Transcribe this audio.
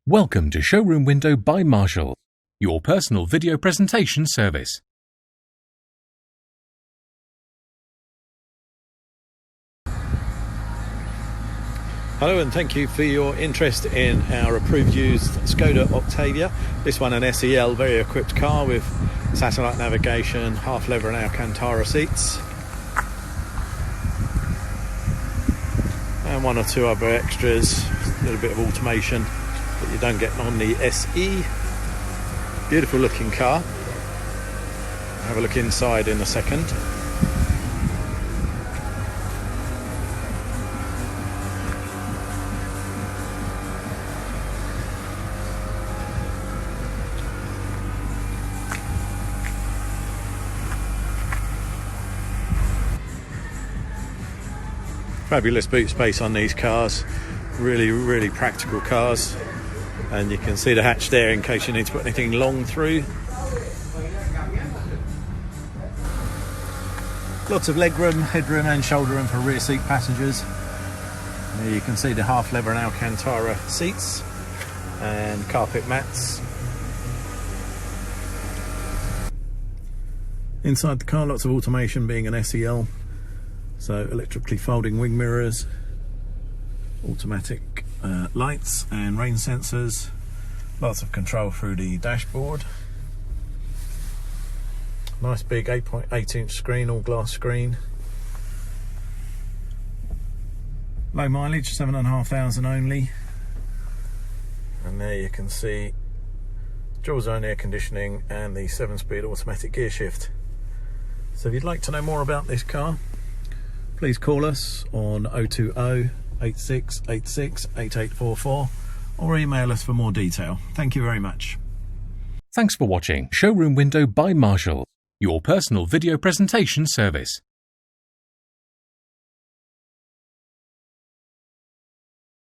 Welcome to Showroom Window by Marshall, your personal video presentation service. Hello and thank you for your interest in our approved used Skoda Octavia. This one an SEL, very equipped car with satellite navigation, half leather and Alcantara seats. And one or two other extras, a little bit of automation that you don't get on the SE. Beautiful looking car. I'll have a look inside in a second. Fabulous boot space on these cars, really practical cars, and you can see the hatch there in case you need to put anything long through. Lots of leg room, headroom and shoulder room for rear seat passengers. There you can see the half leather and Alcantara seats and carpet mats. Inside the car, lots of automation, being an SEL. So electrically folding wing mirrors, automatic lights and rain sensors, lots of control through the dashboard. Nice big 8.8 inch screen, all glass screen. Low mileage, 7,500 only. And there you can see dual zone air conditioning and the 7-speed automatic gear shift. So if you'd like to know more about this car, please call us on 020 8686 8844 or email us for more detail. Thank you very much. Thanks for watching Showroom Window by Marshall, your personal video presentation service.